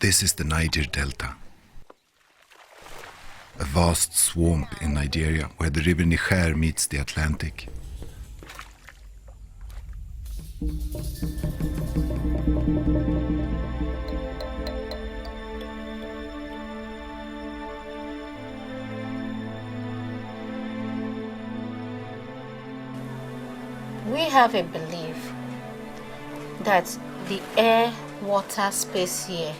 This is the Niger Delta, a vast swamp in Nigeria where the river Niger meets the Atlantic. We have a belief that the air, water, space here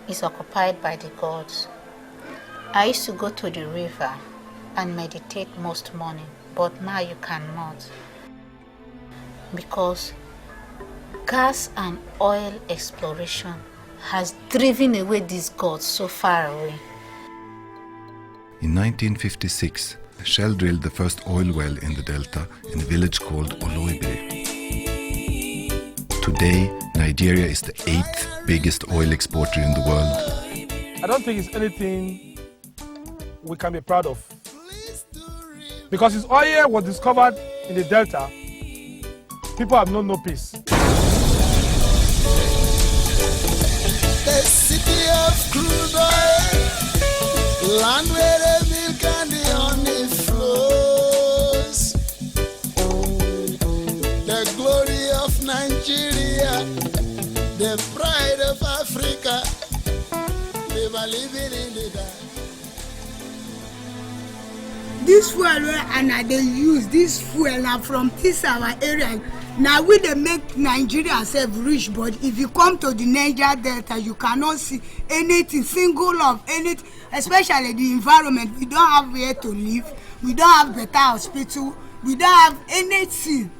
is occupied by the gods. I used to go to the river and meditate most morning, but now you cannot, because gas and oil exploration has driven away these gods so far away. In 1956, Shell drilled the first oil well in the delta in a village called Oloibiri. Today, Nigeria is the 8th biggest oil exporter in the world. I don't think it's anything we can be proud of. Because this oil was discovered in the delta, people have known no peace. The city of crude oil, land where the milk and the honey flows. The glory of Nigeria, the pride of Afrika, they were living in the dark. This fuel and they use this fuel now from this our area. Now we they make Nigeria self rich, but if you come to the Niger Delta, you cannot see anything single of anything, especially the environment. We don't have where to live. We don't have better hospital. We don't have anything.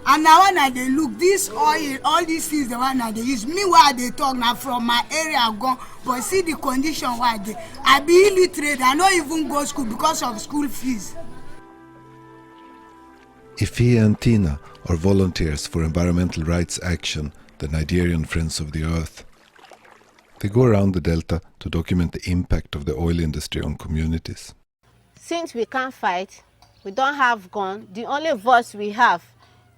And now when they look, this oil, all these things, the one that they use. Meanwhile, they talk now from my area gone, but see the condition why they. I be illiterate. I don't even go to school because of school fees. Ife and Tina are volunteers for environmental rights action, the Nigerian Friends of the Earth. They go around the delta to document the impact of the oil industry on communities. Since we can't fight, we don't have gun, the only voice we have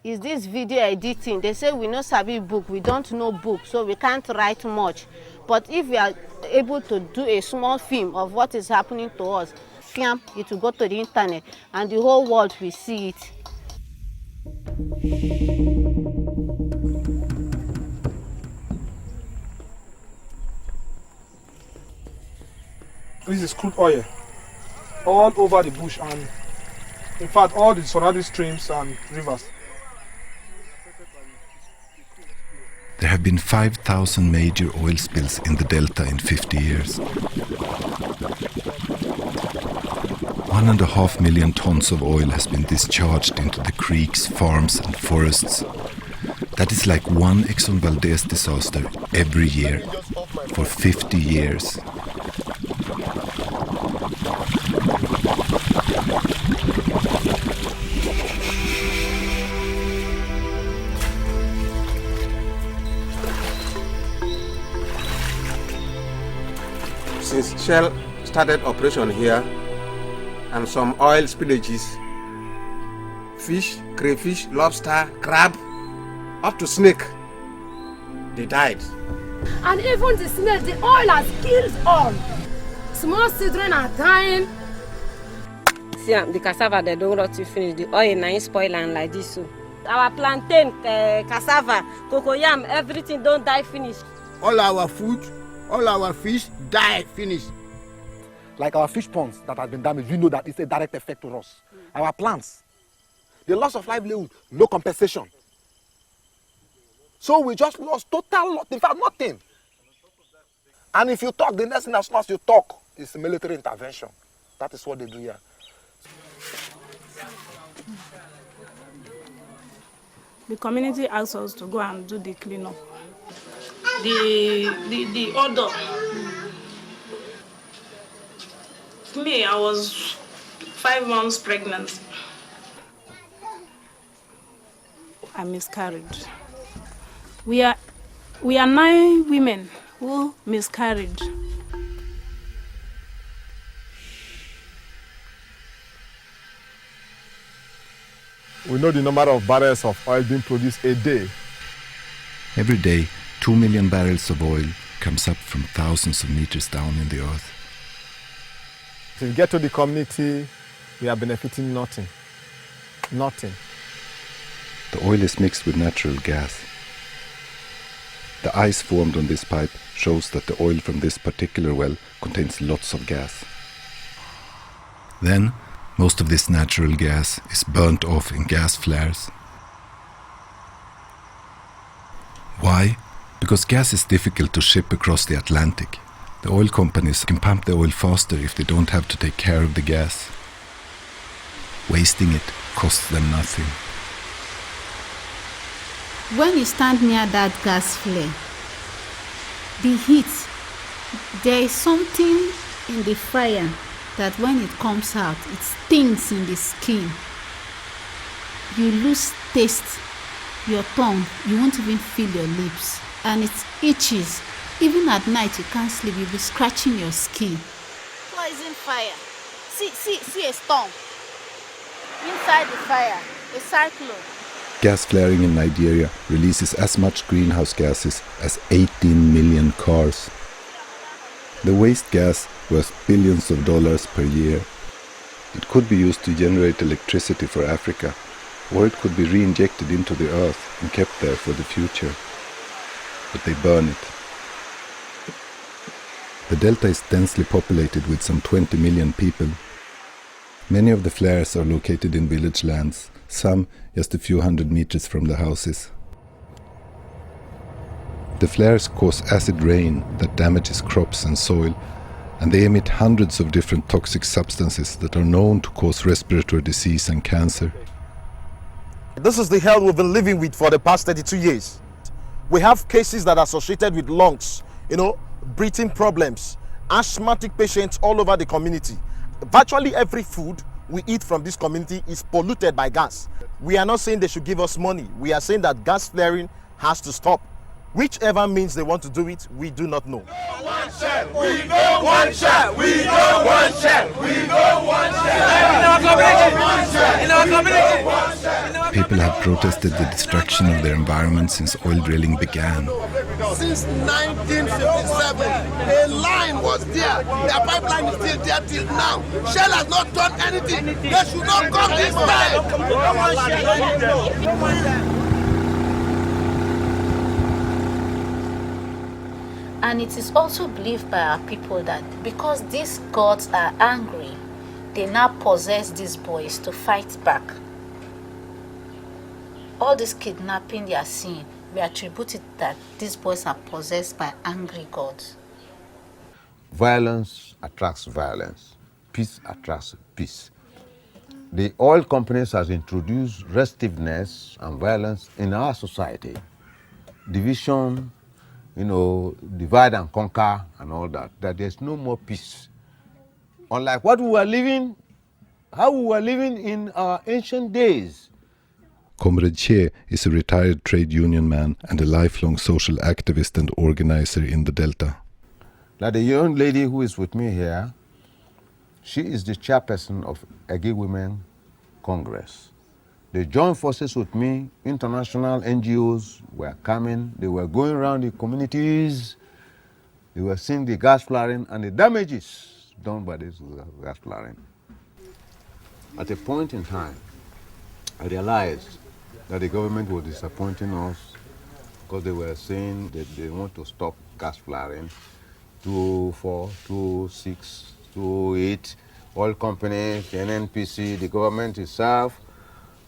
is this video editing. They say we no sabi book, we don't know book, so we can't write much. But if we are able to do a small film of what is happening to us, it will go to the internet and the whole world will see it. This is crude oil all over the bush and in fact all the surrounding streams and rivers. There have been 5,000 major oil spills in the delta in 50 years. 1.5 million tons of oil has been discharged into the creeks, farms and forests. That is like one Exxon Valdez disaster every year for 50 years. Since Shell started operation here, and some oil spillages, fish, crayfish, lobster, crab, up to snake, they died. And even the snake, the oil has killed all. Small children are dying. See, the cassava, they don't rot to finish. The oil now spoil and like this. So. Our plantain, cassava, cocoyam, everything don't die finish. All our food, all our fish die finish. Like our fish ponds that have been damaged, we know that it's a direct effect to us. Our plants, the loss of livelihood, no compensation. So we just lost total, in fact, nothing. And if you talk, the next thing as soon as you talk is military intervention. That is what they do here. The community asked us to go and do the cleanup. The odor. Me, I was 5 months pregnant. I miscarried. We are 9 women who miscarried. We know the number of barrels of oil being produced a day. Every day, 2 million barrels of oil comes up from thousands of meters down in the earth. If you get to the community, we are benefiting nothing. Nothing. The oil is mixed with natural gas. The ice formed on this pipe shows that the oil from this particular well contains lots of gas. Then, most of this natural gas is burnt off in gas flares. Why? Because gas is difficult to ship across the Atlantic. The oil companies can pump the oil faster if they don't have to take care of the gas. Wasting it costs them nothing. When you stand near that gas flare, the heat, there is something in the fire that when it comes out, it stings in the skin. You lose taste, your tongue, you won't even feel your lips, and it itches. Even at night you can't sleep, you'll be scratching your skin. Poison fire. See a storm. Inside the fire, a cyclone. Gas flaring in Nigeria releases as much greenhouse gases as 18 million cars. The waste gas worth billions of dollars per year. It could be used to generate electricity for Afrika, or it could be re-injected into the earth and kept there for the future. But they burn it. The delta is densely populated with some 20 million people. Many of the flares are located in village lands, some just a few hundred meters from the houses. The flares cause acid rain that damages crops and soil, and they emit hundreds of different toxic substances that are known to cause respiratory disease and cancer. This is the hell we've been living with for the past 32 years. We have cases that are associated with lungs, breathing problems, asthmatic patients all over the community. Virtually every food we eat from this community is polluted by gas. We are not saying they should give us money. We are saying that gas flaring has to stop. Whichever means they want to do it, we do not know. We don't want share. We don't want share. We don't want share. In our community. In our community. People have protested the destruction of their environment since oil drilling began. Since 1957, a line was there. The pipeline is still there till now. Shell has not done anything. They should not come this time. And it is also believed by our people that because these gods are angry, they now possess these boys to fight back. All this kidnapping they are seeing, we attribute it that these boys are possessed by angry gods. Violence attracts violence. Peace attracts peace. The oil companies has introduced restiveness and violence in our society. Division, divide and conquer and all that there's no more peace. Unlike what how we were living in our ancient days. Comrade Che is a retired trade union man and a lifelong social activist and organizer in the Delta. Like the young lady who is with me here, she is the chairperson of Egi Women Congress. They joined forces with me. International NGOs were coming. They were going around the communities. They were seeing the gas flaring and the damages done by this gas flaring. At a point in time, I realized that the government was disappointing us because they were saying that they want to stop gas flaring. 204, 206, 208, oil companies, NNPC, the government itself.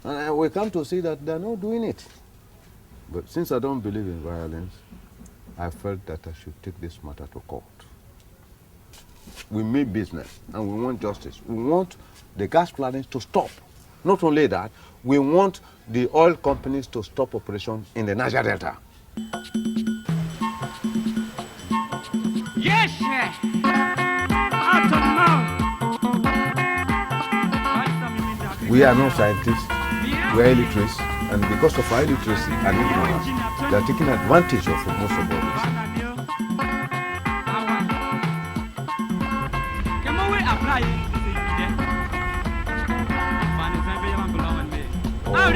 And we come to see that they're not doing it. But since I don't believe in violence, I felt that I should take this matter to court. We mean business and we want justice. We want the gas flaring to stop. Not only that, we want the oil companies to stop operations in the Niger Delta. Yes, sir. We are not scientists. We are illiterates, and because of our illiteracy and ignorance, they are taking advantage of most of all this. We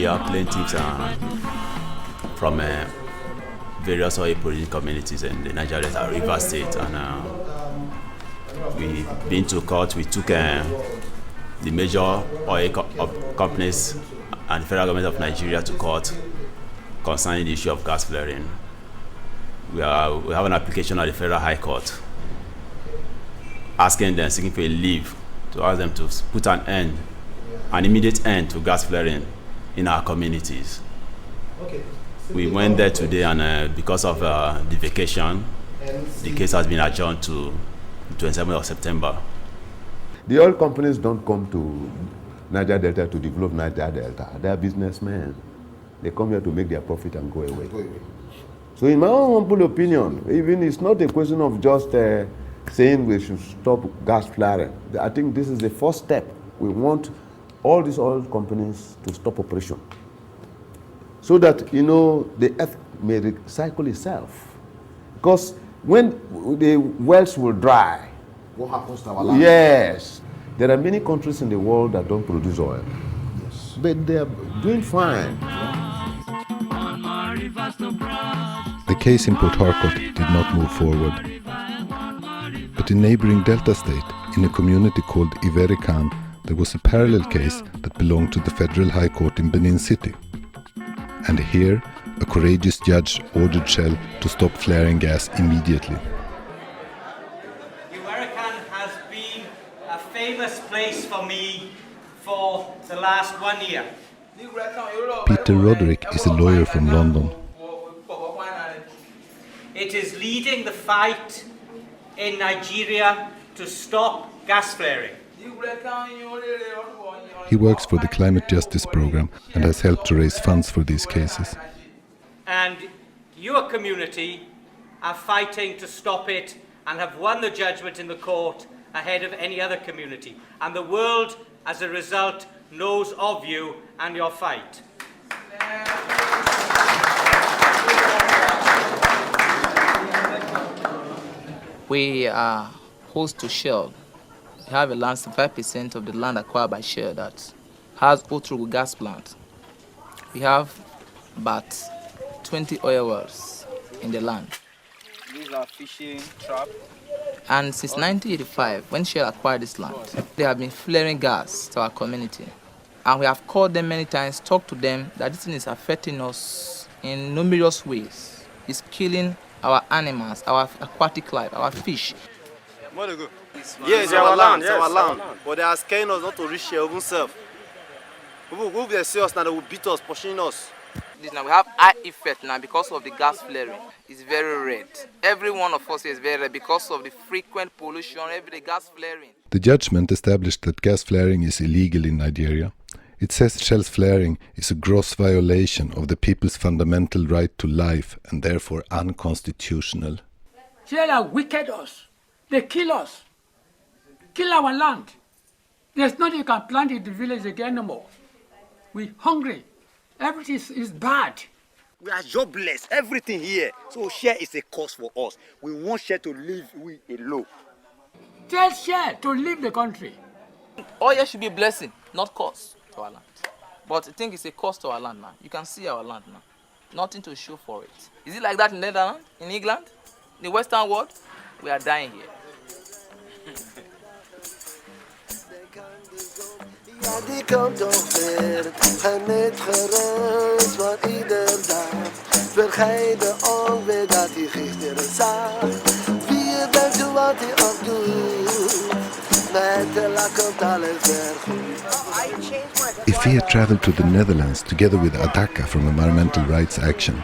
are plaintiffs from various oil producing communities in the Nigeria Delta, Rivers State, and we've been to court. We took the major oil companies and the federal government of Nigeria to court concerning the issue of gas flaring. We have an application at the Federal High Court asking them, seeking for a leave to ask them to put an immediate end to gas flaring in our communities. Okay. We went there today, and because of the vacation, the case has been adjourned to 27th of September. The oil companies don't come to Niger Delta to develop Niger Delta. They are businessmen. They come here to make their profit and go away. So in my own humble opinion, even it's not a question of just saying we should stop gas flaring. I think this is the first step. We want all these oil companies to stop operation, so that, the earth may recycle itself. Because when the wells will dry, what happens to our land? Yes, there are many countries in the world that don't produce oil. Yes, but they are doing fine. The case in Port Harcourt did not move forward. But in neighboring Delta State, in a community called Iverikan, there was a parallel case that belonged to the Federal High Court in Benin City. And here, a courageous judge ordered Shell to stop flaring gas immediately. Iverikan has been a famous place for me for the last 1 year. Peter Roderick is a lawyer from London. It is leading the fight in Nigeria to stop gas flaring. He works for the Climate Justice Program and has helped to raise funds for these cases. And your community are fighting to stop it and have won the judgment in the court ahead of any other community. And the world, as a result, knows of you and your fight. We are host to Shell. We have a land, 5% of the land acquired by Shell that has Otrugu gas plant. We have about 20 oil wells in the land. These are fishing traps. And since 1985, when Shell acquired this land, they have been flaring gas to our community. And we have called them many times, talked to them that this thing is affecting us in numerous ways. It's killing our animals, our aquatic life, our fish. Yes, it's our land, it's our land. But they are scaring us not to reach here themselves. People who will see us now, they will beat us, pushing us. Now we have eye effect now because of the gas flaring. It's very red. Every one of us is very red because of the frequent pollution, every gas flaring. The judgment established that gas flaring is illegal in Nigeria. It says Shell's flaring is a gross violation of the people's fundamental right to life and therefore unconstitutional. Shell have wicked us. They kill us. Kill our land. There's nothing you can plant in the village again anymore. We're hungry. Everything is bad. We are jobless, everything here. So share is a cause for us. We want share to leave we alone. Tell Shell to leave the country. Oil should be a blessing, not cost to our land. But I think it's a cost to our land now. You can see our land now. Nothing to show for it. Is it like that in Netherlands, in England, in the Western world? We are dying here. Ja, die komt toch weer. En niet gerust, want ieder dag vergeet de onweer dat hij gisteren zag. Wie je bent, doe wat hij ook doet. Met de lak komt alles weer goed. Ifea traveled to the Netherlands together with Adaka from Environmental Rights Action.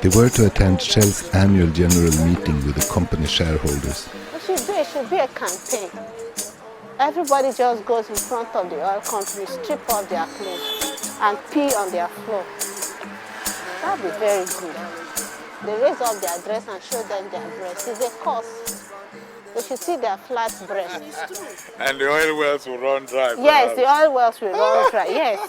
They were to attend Shell's annual general meeting with the company shareholders. It should be a campaign. Everybody just goes in front of the oil company, strip off their clothes and pee on their floor. That would be very good. They raise up their dress and show them their breasts. It's a cause. They should see their flat breasts. And the oil wells will run dry. Yes, the oil wells will run dry, yes.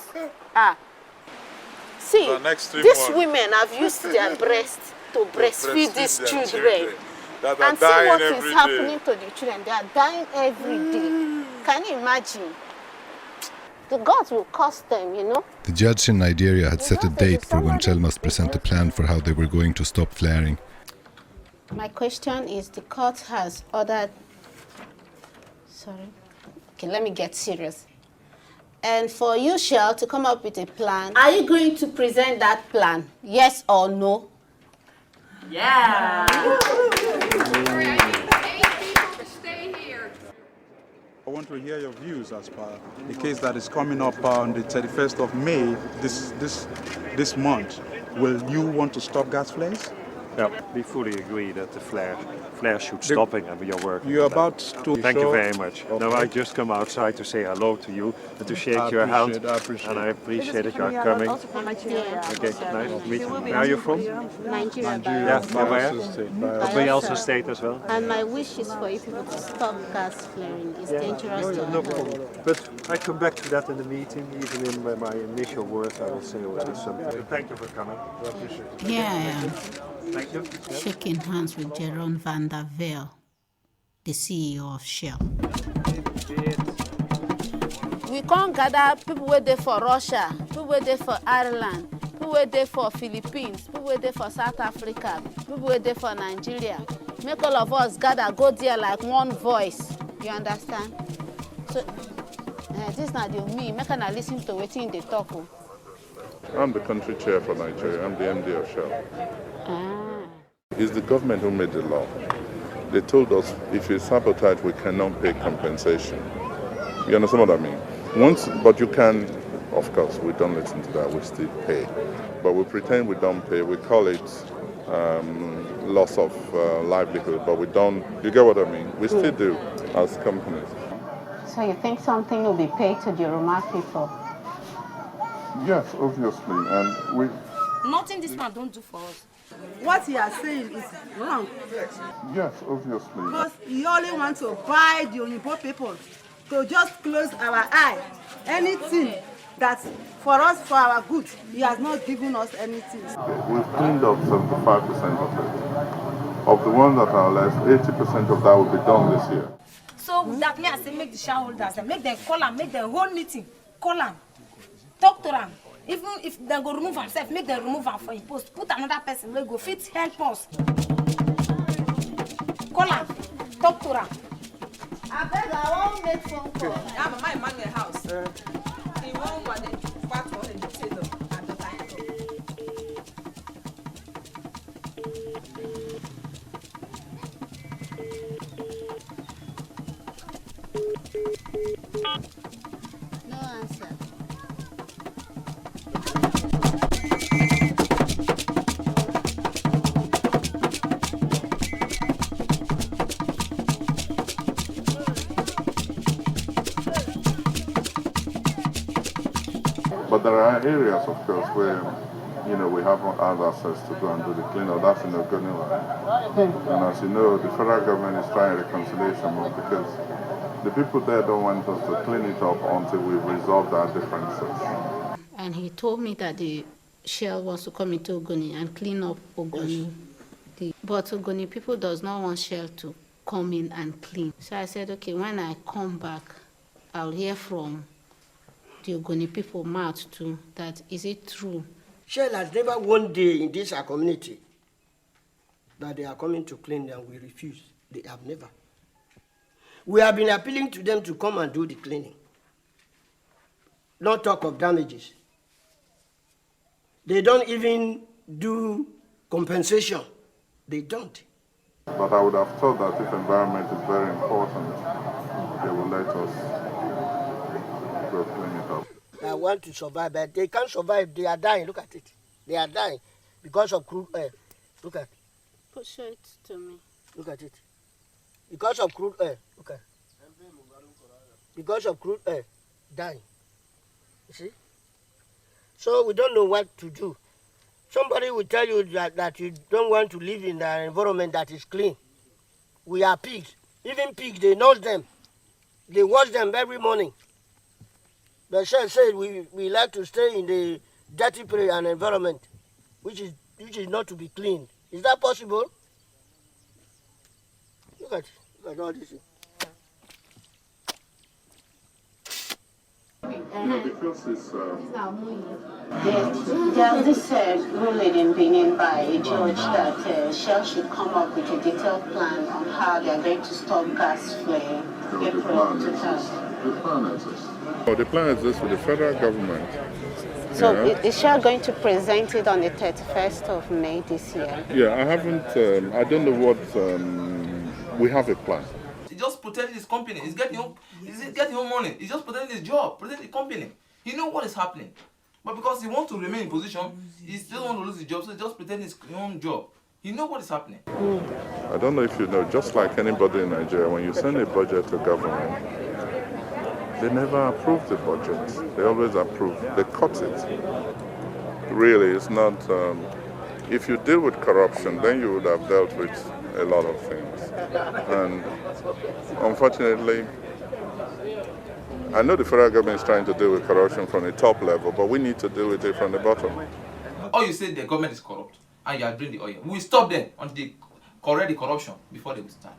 See, the next 3 these months. women have used their breast to breastfeed these their children. That are And see dying what every is day. happening to the children. They are dying every day. Can you imagine? The gods will curse them, you know. The judge in Nigeria had set a date for when Shell must present a plan for how they were going to stop flaring. My question is, the court has ordered... Sorry. Okay, let me get serious. And for you, Shell, to come up with a plan, are you going to present that plan? Yes or no? Yeah. I want to hear your views as per the case that is coming up on the 31st of May this month. Will you want to stop gas flares? Yeah, we fully agree that the flare should stopping, and we are working. You're on that. about to Thank you show- very much. Okay. Now I just come outside to say hello to you and to shake your hand. I appreciate and I appreciate that you are coming. Okay, nice to meet you. Where are you from? Nigeria. Yeah, Bayelsa Bayelsa State as well. And my wish is for you people to stop gas flaring. It's dangerous to No our health. problem. But I come back to that in the meeting. Even in my initial words, I will say already something. But thank you for coming. I appreciate it. Here I am, Thank you. shaking hands with Jerome van der Velde, the CEO of Shell. We can't gather people wait there for Russia, people wait there for Ireland, people wait there for Philippines, people wait there for South Africa, people wait there for Nigeria. Make all of us gather, go there like one voice. You understand? So this is not the me. Make I listen to wetin they talk. I'm the country chair for Nigeria. I'm the MD of Shell. It's the government who made the law. They told us if you sabotage, we cannot pay compensation. You understand what I mean? But you can, of course, we don't listen to that, we still pay. But we pretend we don't pay. We call it loss of livelihood, but we don't, you get what I mean? We still do as companies. So you think something will be paid to the Roma people? Yes, obviously, and we... Nothing this man don't do for us. What he is saying is wrong. Yes, obviously. Because he only wants to buy the Oyibo people to just close our eye. Anything that's for us, for our good, he has not given us anything. We've cleaned up 75% of it. Of the ones that are left, 80% of that will be done this year. So with that, me I say make the shareholders, make them call and make them whole meeting, call them, talk to them. Even if they go remove themselves, make them remove them from your post. Put another person, we go fit help us. Call them, talk to them. I beg, I won't make phone call. Yeah, but my man in the house. He won't want it. Fat one in the table at the time. No answer. But there are areas, of course, where, we haven't had access to go and do the cleanup. That's in the Ogoni line. And as you know, the federal government is trying reconciliation mode because the people there don't want us to clean it up until we've resolved our differences. And he told me that the Shell wants to come into Ogoni and clean up Ogoni. But Ogoni people does not want Shell to come in and clean. So I said, okay, when I come back, I'll hear from the Ogoni people mouth too, that is it true? Shell has never one day in this our community that they are coming to clean and we refuse. They have never. We have been appealing to them to come and do the cleaning. Not talk of damages. They don't even do compensation. They don't. But I would have thought that if environment is very important, they will let us go clean it up. I want to survive, but they can't survive. They are dying. Look at it. They are dying because of crude oil. Look at it. Show it to me. Look at it. Because of crude oil. Look at it. Because of crude oil. Dying. You see? So we don't know what to do. Somebody will tell you that you don't want to live in an environment that is clean. We are pigs. Even pigs, they know them. They wash them every morning. The chef said we like to stay in the dirty prey and environment, which is not to be cleaned. Is that possible? Look at all this. There's this ruling in Benin by a judge that Shell should come up with a detailed plan on how they are going to stop gas flaring April 2000. The plan exists with the federal government. So is Shell going to present it on the 31st of May this year? Yeah, I haven't, I don't know what, we have a plan. He's just protecting his company. He's getting home money. He's just protecting his job, protecting the company. He knows what is happening. But because he wants to remain in position, he still wants to lose his job, so he's just pretending his own job. He knows what is happening. I don't know if you know, just like anybody in Nigeria, when you send a budget to government, they never approve the budget. They always approve. They cut it. Really, it's not... if you deal with corruption, then you would have dealt with a lot of things. And unfortunately, I know the federal government is trying to deal with corruption from the top level, but we need to deal with it from the bottom. Oh, you say the government is corrupt, and you are doing the oil. We stop them until they correct the corruption before they will start.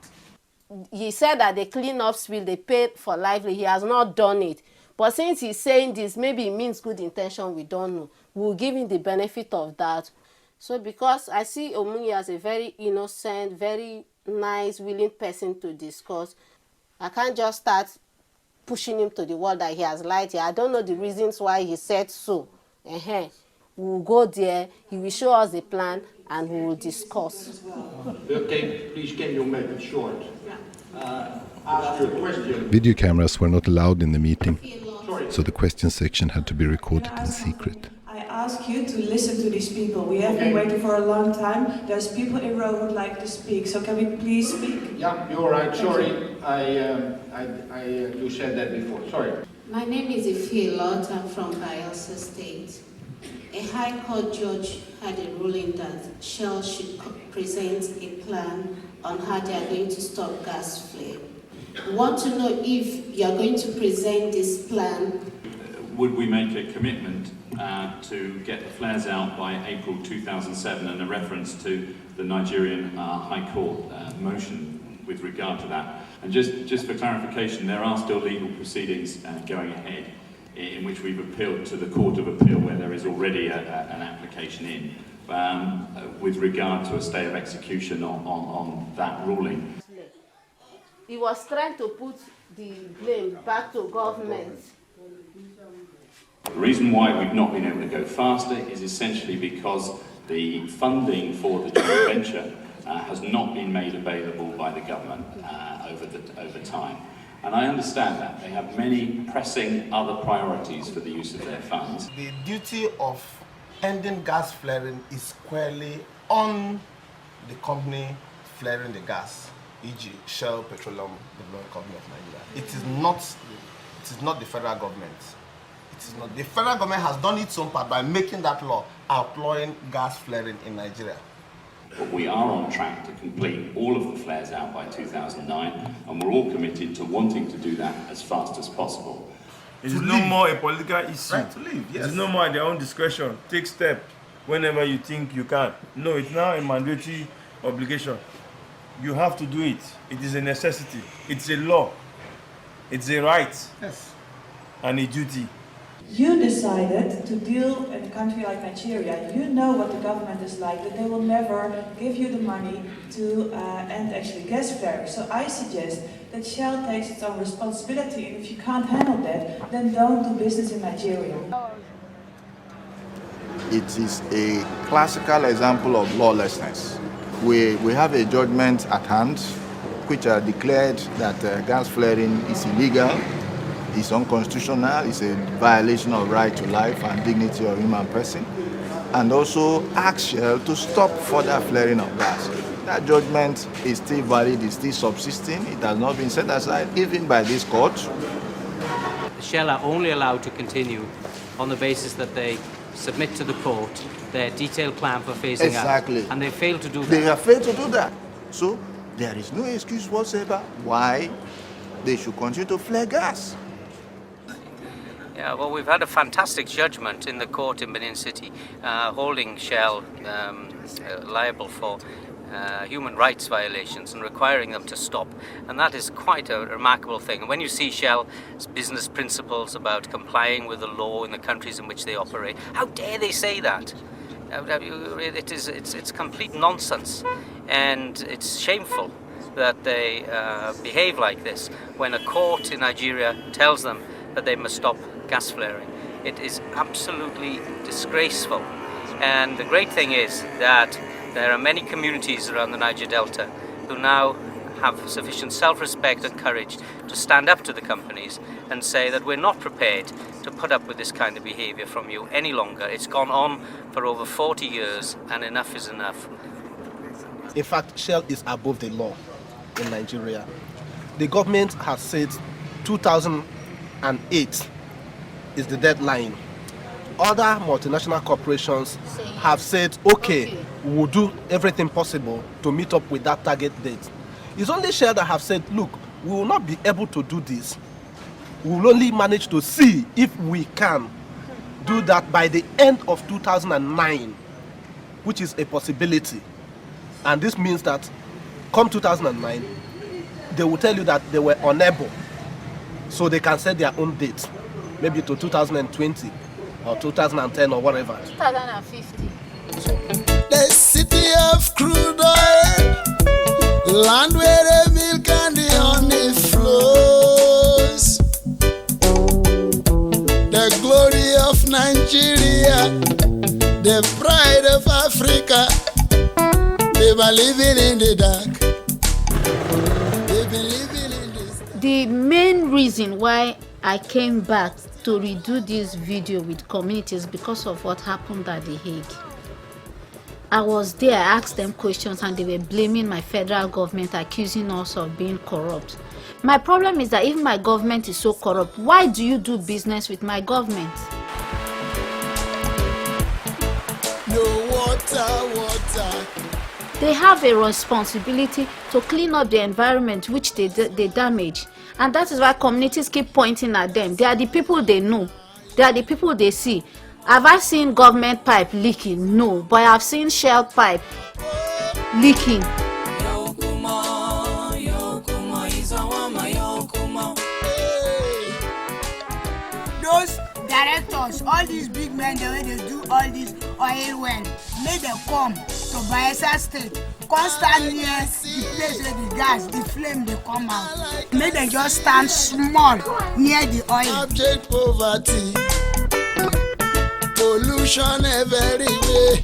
He said that the cleanups will they pay for lively. He has not done it. But since he's saying this, maybe it means good intention, we don't know. We'll give him the benefit of that. So because I see Omunye as a very innocent, very nice, willing person to discuss, I can't just start pushing him to the wall that he has lied here. I don't know the reasons why he said so. We'll go there, he will show us the plan, and we will discuss. Okay, please can you make it short? Ask your question. Video cameras were not allowed in the meeting, so the question section had to be recorded in secret. I ask you to listen to these people. We have been waiting for a long time. There's people in row who would like to speak, so can we please speak? Yeah, you're right. Sorry, you said that before. Sorry. My name is Ife Lot. I'm from Bayelsa State. A High Court judge had a ruling that Shell should present a plan on how they are going to stop gas flare. We want to know if you are going to present this plan. Would we make a commitment to get the flares out by April 2007, and a reference to the Nigerian High Court motion with regard to that? And just for clarification, there are still legal proceedings going ahead in which we've appealed to the Court of Appeal, where there is already an application in with regard to a stay of execution on that ruling. He was trying to put the blame back to government. The reason why we've not been able to go faster is essentially because the funding for the joint venture has not been made available by the government over time. And I understand that. They have many pressing other priorities for the use of their funds. The duty of ending gas flaring is squarely on the company flaring the gas, e.g. Shell Petroleum Development Company of Nigeria. It is not the federal government. It is not. The federal government has done its own part by making that law outlawing gas flaring in Nigeria. But we are on track to complete all of the flares out by 2009, and we're all committed to wanting to do that as fast as possible. It is no more a political issue. Right, to leave, yes. It is no more at their own discretion. Take step whenever you think you can. No, it's now a mandatory obligation. You have to do it. It is a necessity. It's a law. It's a right. Yes. And a duty. You decided to deal in a country like Nigeria. You know what the government is like, that they will never give you the money to end actually gas flaring. So I suggest that Shell takes its own responsibility, and if you can't handle that, then don't do business in Nigeria. It is a classical example of lawlessness. We have a judgment at hand which declared that gas flaring is illegal, is unconstitutional, is a violation of right to life and dignity of human person, and also asked Shell to stop further flaring of gas. That judgment is still valid, is still subsisting, it has not been set aside even by this court. Shell are only allowed to continue on the basis that they submit to the court their detailed plan for phasing out. And they fail to do that. They have failed to do that. So there is no excuse whatsoever why they should continue to flare gas. Yeah, well, we've had a fantastic judgment in the court in Benin City, holding Shell liable for human rights violations and requiring them to stop. And that is quite a remarkable thing. And when you see Shell's business principles about complying with the law in the countries in which they operate, how dare they say that? It's complete nonsense, and it's shameful that they behave like this when a court in Nigeria tells them that they must stop gas flaring. It is absolutely disgraceful. And the great thing is that there are many communities around the Niger Delta who now have sufficient self-respect and courage to stand up to the companies and say that we're not prepared to put up with this kind of behavior from you any longer. It's gone on for over 40 years and enough is enough. In fact, Shell is above the law in Nigeria. The government has said 2008 is the deadline. Other multinational corporations have said, okay, we'll do everything possible to meet up with that target date. It's only Shell that have said, look, we will not be able to do this. We will only manage to see if we can do that by the end of 2009, which is a possibility. And this means that come 2009, they will tell you that they were unable. So they can set their own date, maybe to 2020 or 2010 or whatever. 2050. The city of crude oil, land where the milk and the honey flows. The glory of Nigeria, the pride of Africa. They were living in the dark. They've been living in this. The main reason why I came back to redo this video with communities because of what happened at The Hague. I was there, I asked them questions and they were blaming my federal government, accusing us of being corrupt. My problem is that if my government is so corrupt, why do you do business with my government? No water. They have a responsibility to clean up the environment which they damage. And that is why communities keep pointing at them. They are the people they know. They are the people they see. Have I seen government pipe leaking? No. But I have seen Shell pipe leaking. Those directors, all these big men, the way they do all this oil well, make them come to Bayelsa State. Constant near the place where the gas, the flame, they come out. Make them just stand small near the oil. Abject poverty, pollution everywhere,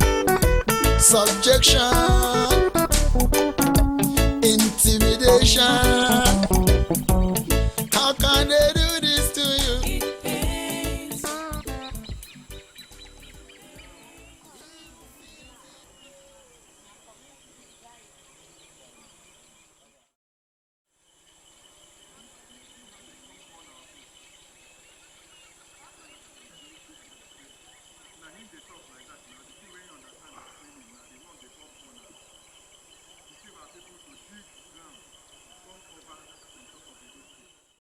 subjection, intimidation.